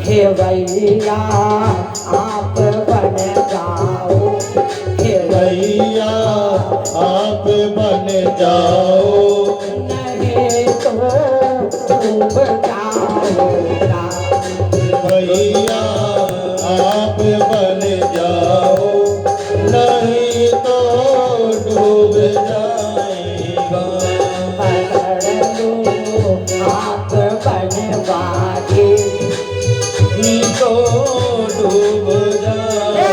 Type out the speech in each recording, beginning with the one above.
खेवैया आप बन जाओ, खेवैया आप बन जाओ, नहीं तो डूब जाओगा। खेवैया आप बन जाओ, नहीं तो डूब जाएगा। पकड़ लो हाथ बनवाके, तो डूब जाएगा।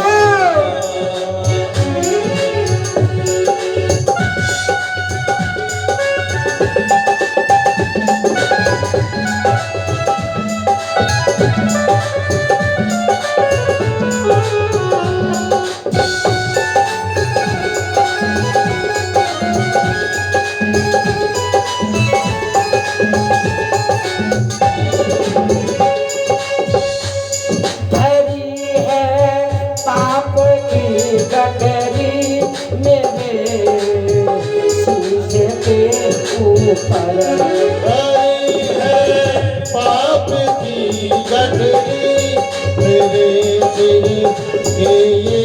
धरी है पाप की गठरी मेरे शीशे के ऊपर, हरी है पाप की गठरी मेरे सिर के ये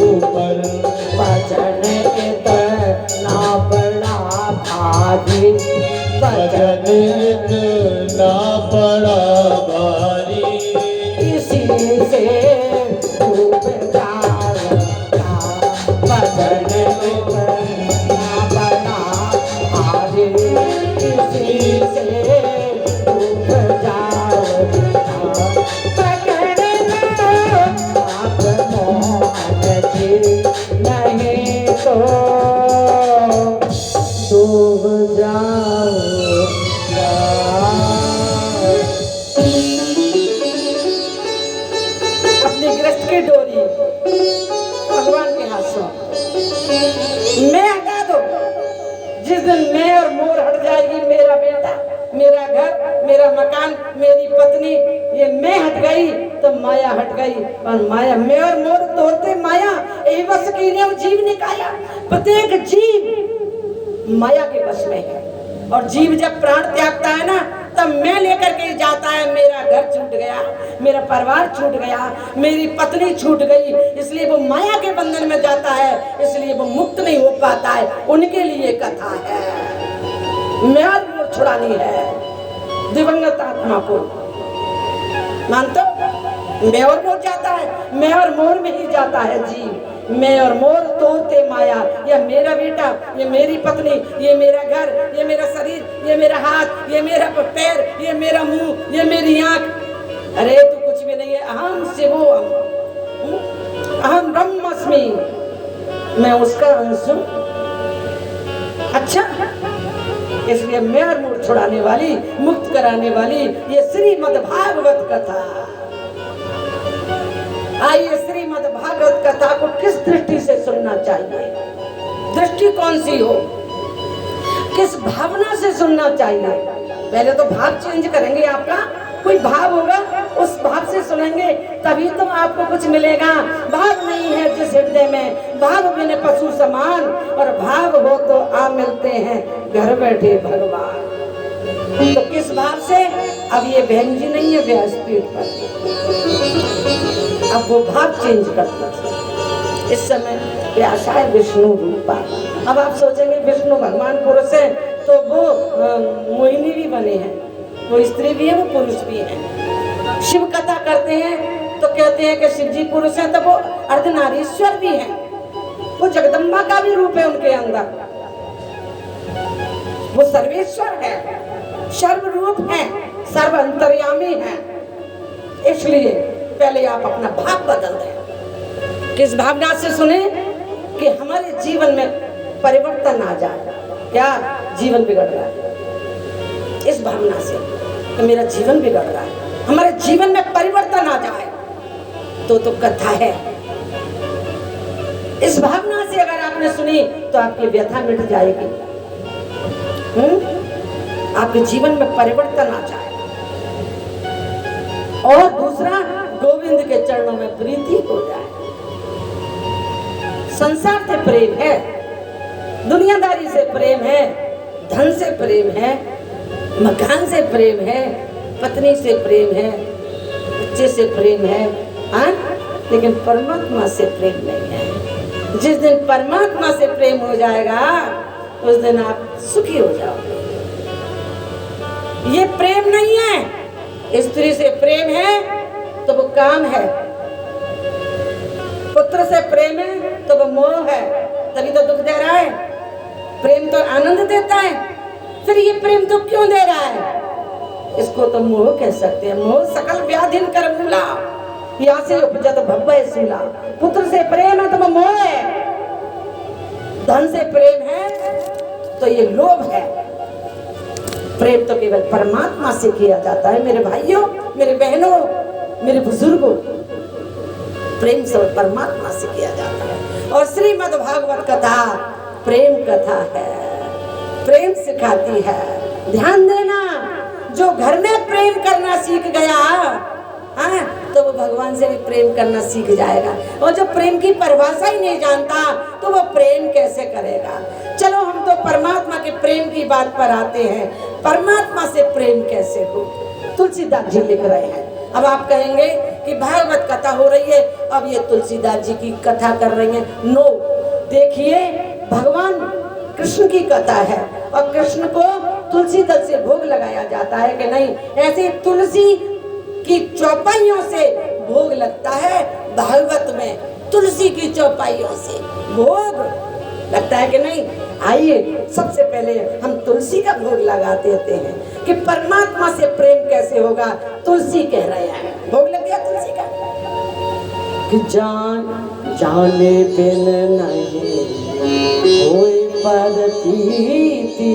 ऊपर, भजन इतना बड़ा भारी, भजन इतना बड़ा भारी, इसी से डूब जाएगा। भजन इतना बड़ा भारी, इसी से डूब जाएगा। पकड़ लो आप मोहन जी, नहीं तो डूब जाओगा। अपनी ग्रस्त की डोरी भगवान के हाथ सौंप, मैं हटा दो। जिस दिन मैं और मोर हट जाएगी, मेरा बेटा, मेरा घर, मेरा मकान, मेरी पत्नी, ये मैं हट गई तो माया हट गई। और माया मैं और मोर तोड़ते माया यही बस की जीव निकाया। प्रत्येक जीव माया के वश में है, और जीव जब प्राण त्यागता है ना, तब मैं लेकर के जाता है। मेरा घर छूट गया, मेरा परिवार छूट गया, मेरी पत्नी छूट गई, इसलिए वो माया के बंधन में जाता है, इसलिए वो मुक्त नहीं हो पाता है। उनके लिए कथा है, म्याद छुड़ानी है दिवंगत आत्मा को। मानते हो? मैं और मोर जाता है, मैं और मोर में ही जाता है जीव। मैं और मोर तोड़ते माया, ये मेरा बेटा, ये मेरी पत्नी, ये मेरा घर, ये मेरा शरीर, ये मेरा हाथ, ये मेरा पैर, ये मेरा मुंह, ये मेरी आंख। अरे तू कुछ भी नहीं है। अहम शिवोहम, अहम ब्रह्मास्मि, मैं उसका अंश हूं। अच्छा, इसलिए मैं और मोर छुड़ाने वाली, मुक्त कराने वाली ये श्रीमद् भागवत कथा। आइए श्रीमद् भागवत कथा को किस दृष्टि से सुनना चाहिए, दृष्टि कौन सी हो, किस भावना से सुनना चाहिए। पहले तो भाव चेंज करेंगे, आपका कोई भाव होगा, उस भाव से सुनेंगे, तभी तो आपको कुछ मिलेगा। भाव नहीं है जिस हृदय में, भाव बिन पशु समान, और भाव हो तो आ मिलते हैं घर बैठे भगवान। तो किस भाव से? अब ये बहन जी नहीं है व्यासपीठ पर, अब वो भाव चेंज कर दीजिए। इस समय व्यासाय विष्णु रूपा। अब आप सोचेंगे विष्णु भगवान पुरुष है, तो वो मोहिनी भी बने हैं, वो स्त्री भी है, वो पुरुष भी है। शिव कथा करते हैं तो कहते हैं कि शिव जी पुरुष हैं, तो वो अर्धनारीश्वर भी हैं, वो जगदम्बा का भी रूप है उनके अंदर, वो सर्वेश्वर है, सर्वरूप है, सर्व अंतर्यामी है। इसलिए पहले आप अपना भाव बदल दें। किस भावना से सुने कि हमारे जीवन में परिवर्तन आ जाए। क्या जीवन बिगड़ रहा है, इस भावना से कि मेरा जीवन बिगड़ रहा है, हमारे जीवन में परिवर्तन आ जाए, तो कथा है। इस भावना से अगर आपने सुनी तो आपकी व्यथा मिट जाएगी, आपके जीवन में परिवर्तन आ जाए। और दूसरा, गोविंद के चरणों में प्रीति हो जाए। संसार से प्रेम है, दुनियादारी से प्रेम है, धन से प्रेम है, मकान से प्रेम है, पत्नी से प्रेम है, बच्चे से प्रेम है, हाँ, लेकिन परमात्मा से प्रेम नहीं है। जिस दिन परमात्मा से प्रेम हो जाएगा उस दिन आप सुखी हो जाओगे। ये प्रेम नहीं है। स्त्री से प्रेम है तो वो काम है, पुत्र से प्रेम है तो वो मोह है, तभी तो दुख दे रहा है। प्रेम तो आनंद देता है, फिर ये प्रेम दुख क्यों दे रहा है? इसको तो मोह कह सकते हैं। मोह सकल व्याधिन कर मूला, यहाँ से उपजत भव्य सूला। पुत्र से प्रेम है तो वो मोह है, धन से प्रेम है तो ये लोभ है। प्रेम तो केवल परमात्मा से किया जाता है मेरे भाइयों, मेरे बहनों, मेरे बुजुर्गों। प्रेम सब परमात्मा से किया जाता है। और श्रीमद् भागवत कथा प्रेम कथा है, प्रेम सिखाती है। ध्यान देना, जो घर में प्रेम करना सीख गया, हाँ, तो वो भगवान से भी प्रेम करना सीख जाएगा। और जो प्रेम की परिभाषा ही नहीं जानता तो वो प्रेम कैसे करेगा? चलो हम तो परमात्मा के प्रेम की बात पर आते हैं। परमात्मा से प्रेम कैसे हो? तुलसीदास जी लिख रहे हैं। अब आप कहेंगे कि भागवत कथा हो रही है, अब ये तुलसीदास जी की कथा कर रही है। नो, देखिए, भगवान कृष्ण की कथा है और कृष्ण को तुलसी दल से भोग लगाया जाता है कि नहीं? ऐसे तुलसी की चौपाइयों से भोग लगता है भागवत में, तुलसी की चौपाइयों से भोग लगता है कि नहीं? आइए सबसे पहले हम तुलसी का भोग लगा देते हैं कि परमात्मा से प्रेम कैसे होगा। तुलसी कह रहे हैं, भोग लग गया तुलसी का कि जान जाने बिन नहीं कोई परतीति।